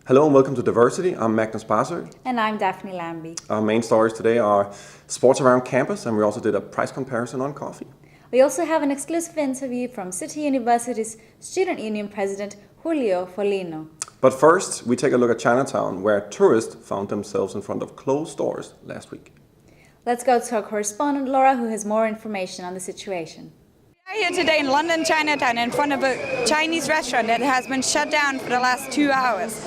Hello and welcome to diverCity. I'm Magnus Barsø. And I'm Daphne Lambie. Our main stories today are sports around campus, and we also did a price comparison on coffee. We also have an exclusive interview from City University's Student Union President Giulio Folino. But first, we take a look at Chinatown, where tourists found themselves in front of closed doors last week. Let's go to our correspondent Laura, who has more information on the situation. We are here today in London, Chinatown, in front of a Chinese restaurant that has been shut down for the last 2 hours.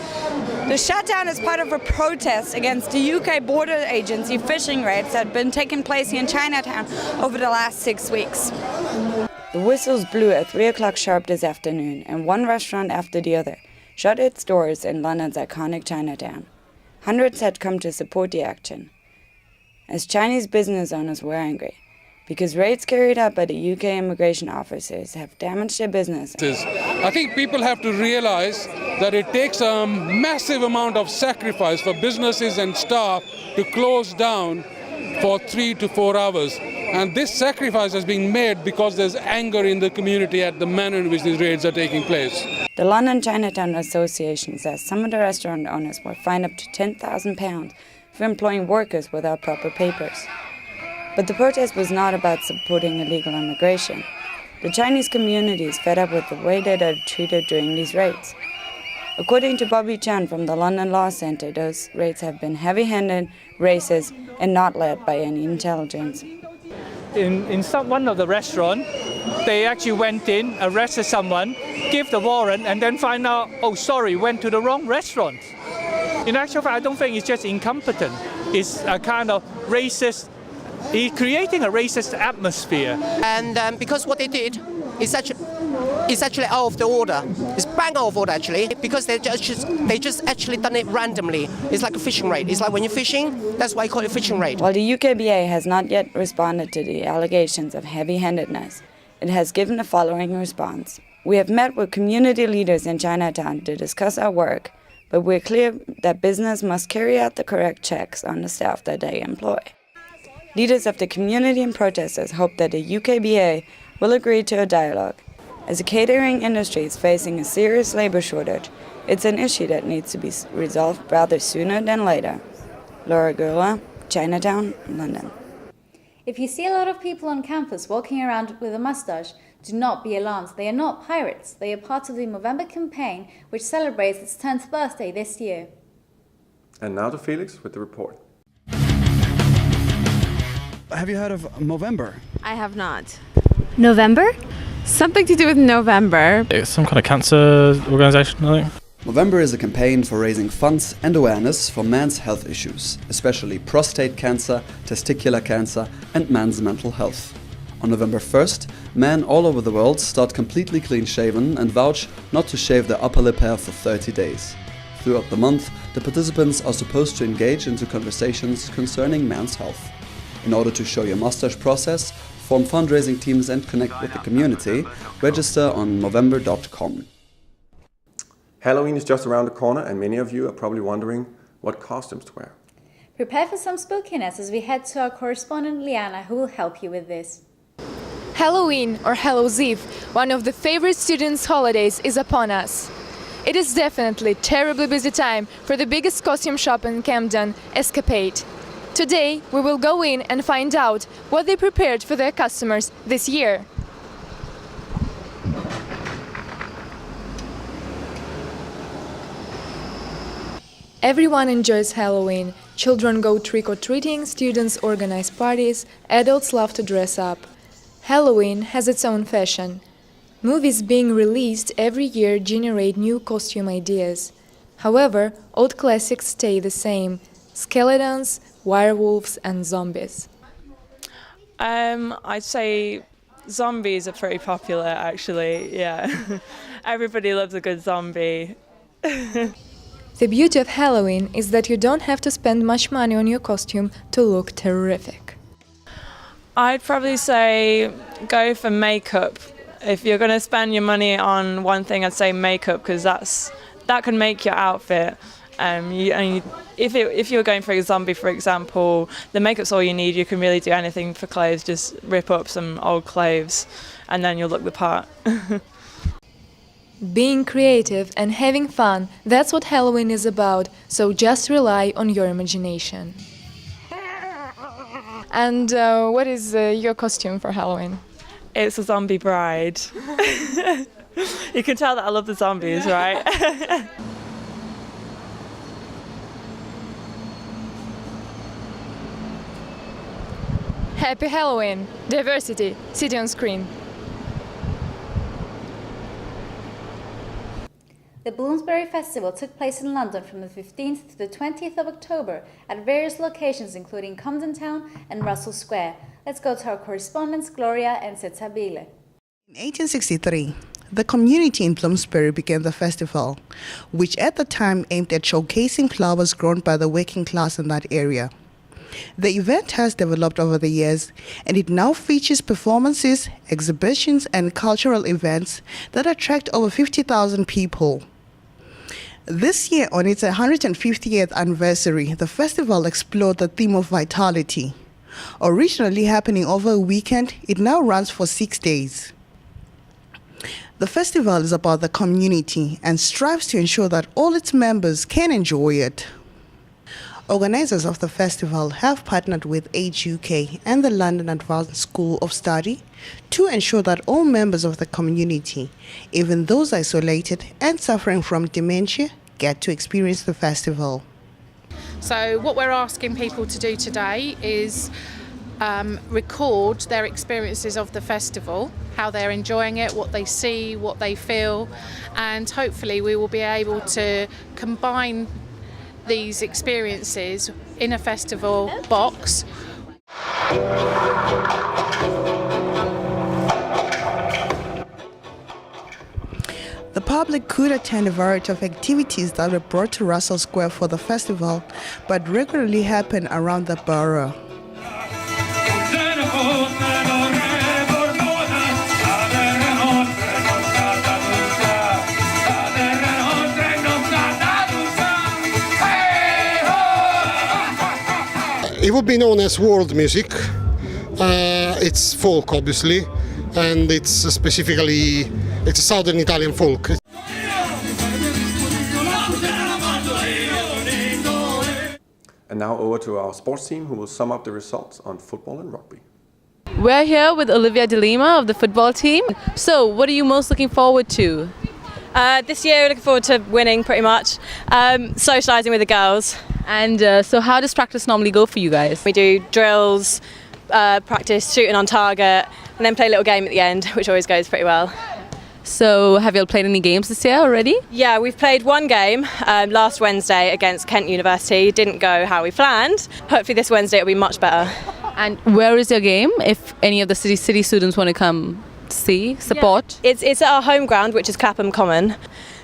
The shutdown is part of a protest against the UK border agency fishing raids that have been taking place here in Chinatown over the last 6 weeks. The whistles blew at 3 o'clock sharp this afternoon, and one restaurant after the other shut its doors in London's iconic Chinatown. Hundreds had come to support the action, as Chinese business owners were angry, because raids carried out by the UK immigration officers have damaged their business. I think people have to realize that it takes a massive amount of sacrifice for businesses and staff to close down for 3 to 4 hours. And this sacrifice has been made because there's anger in the community at the manner in which these raids are taking place. The London Chinatown Association says some of the restaurant owners were fined up to £10,000 for employing workers without proper papers. But the protest was not about supporting illegal immigration. The Chinese community is fed up with the way that they are treated during these raids. According to Bobby Chan from the London Law Centre, those raids have been heavy-handed, racist, and not led by any intelligence. In one of the restaurants, they actually went in, arrested someone, give the warrant, and then find out, oh sorry, went to the wrong restaurant. In actual fact, I don't think it's just incompetent. It's a kind of racist. He's creating a racist atmosphere. And because what they did is actually out of the order. It's bang out of order actually, because they just actually done it randomly. It's like a fishing raid. It's like when you're fishing, that's why I call it fishing raid. While the UKBA has not yet responded to the allegations of heavy-handedness, it has given the following response. We have met with community leaders in Chinatown to discuss our work, but we're clear that business must carry out the correct checks on the staff that they employ. Leaders of the community and protesters hope that the UKBA will agree to a dialogue. As the catering industry is facing a serious labor shortage, it's an issue that needs to be resolved rather sooner than later. Laura Gurla, Chinatown, London. If you see a lot of people on campus walking around with a mustache, do not be alarmed. They are not pirates. They are part of the Movember campaign, which celebrates its 10th birthday this year. And now to Felix with the report. Have you heard of Movember? I have not. November? Something to do with November. It's some kind of cancer organisation, I think. Movember is a campaign for raising funds and awareness for men's health issues, especially prostate cancer, testicular cancer and men's mental health. On November 1st, men all over the world start completely clean-shaven and vouch not to shave their upper lip hair for 30 days. Throughout the month, the participants are supposed to engage into conversations concerning men's health. In order to show your mustache process, form fundraising teams and connect with the community, register on Movember.com. Halloween is just around the corner, and many of you are probably wondering what costumes to wear. Prepare for some spookiness as we head to our correspondent Liana, who will help you with this. Halloween, or Hallows Eve, one of the favorite students' holidays, is upon us. It is definitely a terribly busy time for the biggest costume shop in Camden, Escapade. Today, we will go in and find out what they prepared for their customers this year. Everyone enjoys Halloween. Children go trick-or-treating, students organize parties, adults love to dress up. Halloween has its own fashion. Movies being released every year generate new costume ideas. However, old classics stay the same: skeletons, werewolves and zombies. I'd say zombies are pretty popular actually, yeah. Everybody loves a good zombie. The beauty of Halloween is that you don't have to spend much money on your costume to look terrific. I'd probably say go for makeup. If you're going to spend your money on one thing, I'd say makeup, because that can make your outfit. If you're going for a zombie, for example, the makeup's all you need. You can really do anything for clothes. Just rip up some old clothes, and then you'll look the part. Being creative and having fun, that's what Halloween is about, so just rely on your imagination. And what is your costume for Halloween? It's a zombie bride. You can tell that I love the zombies, right? Happy Halloween! diverCity, City on Screen. The Bloomsbury Festival took place in London from the 15th to the 20th of October at various locations including Camden Town and Russell Square. Let's go to our correspondents Gloria and Setabile. In 1863, the community in Bloomsbury began the festival, which at the time aimed at showcasing flowers grown by the working class in that area. The event has developed over the years, and it now features performances, exhibitions, and cultural events that attract over 50,000 people. This year, on its 150th anniversary, the festival explored the theme of vitality. Originally happening over a weekend, it now runs for 6 days. The festival is about the community and strives to ensure that all its members can enjoy it. Organizers of the festival have partnered with Age UK and the London Advanced School of Study to ensure that all members of the community, even those isolated and suffering from dementia, get to experience the festival. So what we're asking people to do today is record their experiences of the festival, how they're enjoying it, what they see, what they feel, and hopefully we will be able to combine these experiences in a festival box. The public could attend a variety of activities that were brought to Russell Square for the festival, but regularly happen around the borough. It would be known as world music. It's folk, obviously, and it's specifically a southern Italian folk. And now over to our sports team who will sum up the results on football and rugby. We're here with Olivia De Lima of the football team. So, what are you most looking forward to? This year we're looking forward to winning pretty much, socialising with the girls. And so how does practice normally go for you guys? We do drills, practice shooting on target, and then play a little game at the end, which always goes pretty well. So have you all played any games this year already? Yeah, we've played one game last Wednesday against Kent University. Didn't go how we planned. Hopefully this Wednesday it'll be much better. And where is your game if any of the city students want to come see, support? Yeah. It's at our home ground, which is Clapham Common.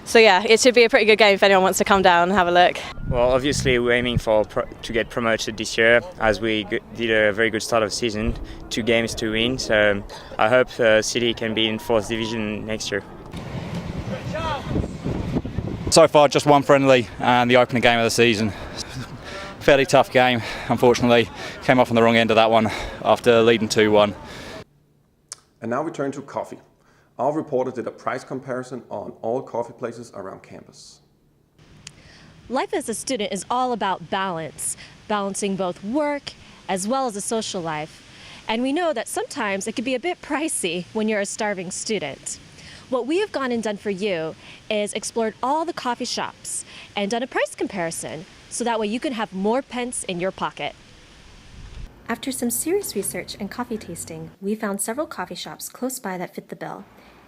So yeah, it should be a pretty good game if anyone wants to come down and have a look. Well, obviously we're aiming to get promoted this year, as we did a very good start of the season, 2 games to win. So I hope City can be in 4th division next year. So far, just one friendly and the opening game of the season. Fairly tough game, unfortunately. Came off on the wrong end of that one after leading 2-1. And now we turn to coffee. Our reporter did a price comparison on all coffee places around campus. Life as a student is all about balance, balancing both work as well as a social life. And we know that sometimes it can be a bit pricey when you're a starving student. What we have gone and done for you is explored all the coffee shops and done a price comparison so that way you can have more pence in your pocket. After some serious research and coffee tasting, we found several coffee shops close by that fit the bill.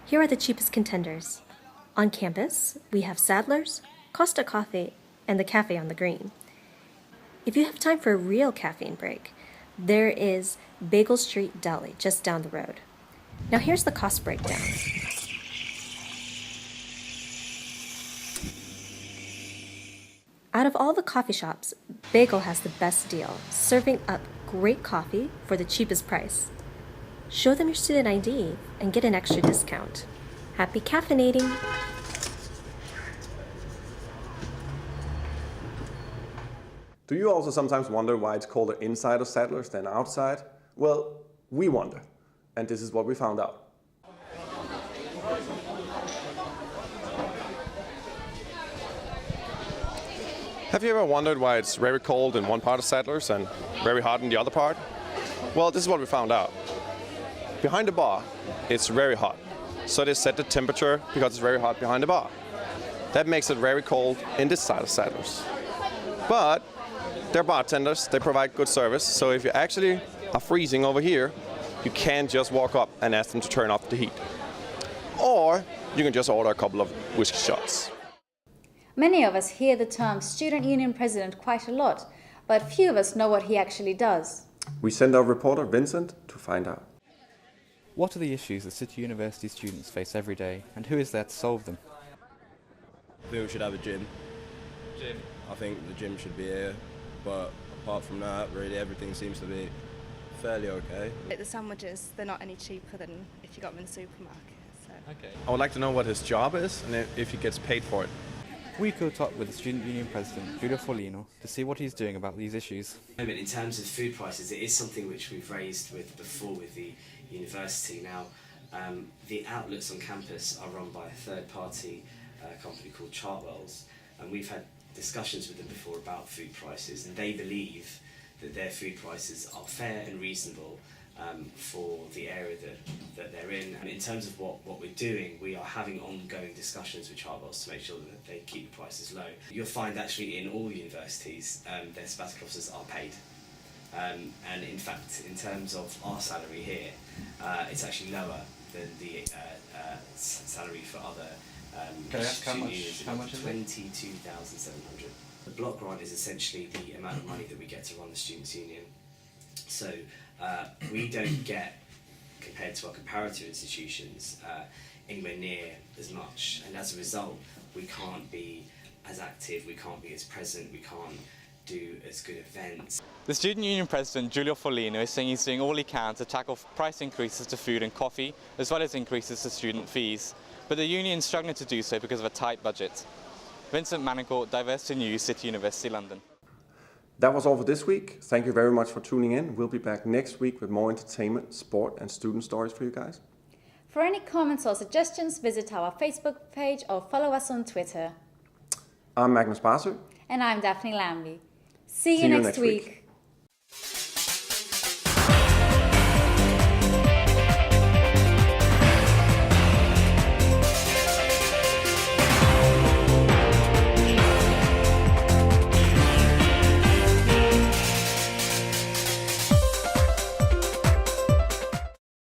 Here are the cheapest contenders. On campus, we have Sadler's, Costa Coffee, and the Cafe on the Green. If you have time for a real caffeine break, there is Bagel Street Deli just down the road. Now here's the cost breakdown. Out of all the coffee shops, Bagel has the best deal, serving up great coffee for the cheapest price. Show them your student ID and get an extra discount. Happy caffeinating! Do you also sometimes wonder why it's called an inside of Sadler's than outside? Well, we wonder, and this is what we found out. Have you ever wondered why it's very cold in one part of Sadler's and very hot in the other part? Well, this is what we found out. Behind the bar, it's very hot. So they set the temperature because it's very hot behind the bar. That makes it very cold in this side of Sadler's. But they're bartenders, they provide good service, so if you actually are freezing over here, you can just walk up and ask them to turn off the heat. Or you can just order a couple of whiskey shots. Many of us hear the term student union president quite a lot, but few of us know what he actually does. We sent our reporter Vincent to find out. What are the issues that City University students face every day, and who is there to solve them? I think we should have a gym. I think the gym should be here, but apart from that, really everything seems to be fairly okay. The sandwiches, they're not any cheaper than if you got them in the supermarket. So. Okay. I would like to know what his job is and if he gets paid for it. We caught up with the Student Union President, Giulio Folino, to see what he's doing about these issues. In terms of food prices, it is something which we've raised before with the university. Now, the outlets on campus are run by a third-party company called Chartwell's, and we've had discussions with them before about food prices, and they believe that their food prices are fair and reasonable for the area that they're in. And in terms of what we're doing, we are having ongoing discussions with Chartwell's to make sure that they keep the prices low. You'll find actually in all universities their sabbatical officers are paid. And in fact, in terms of our salary here, it's actually lower than the salary for other Can I ask how much is it? 22,700. The block grant is essentially the amount of money that we get to run the Students' Union. So we don't get, compared to our comparator institutions, anywhere near as much, and as a result we can't be as active, we can't be as present, we can't do as good events. The Student Union President, Giulio Folino, is saying he's doing all he can to tackle price increases to food and coffee, as well as increases to student fees. But the union is struggling to do so because of a tight budget. Vincent Manicourt, diverCity News, City University, London. That was all for this week. Thank you very much for tuning in. We'll be back next week with more entertainment, sport and student stories for you guys. For any comments or suggestions, visit our Facebook page or follow us on Twitter. I'm Magnus Barsø. And I'm Daphne Lambie. See you next week.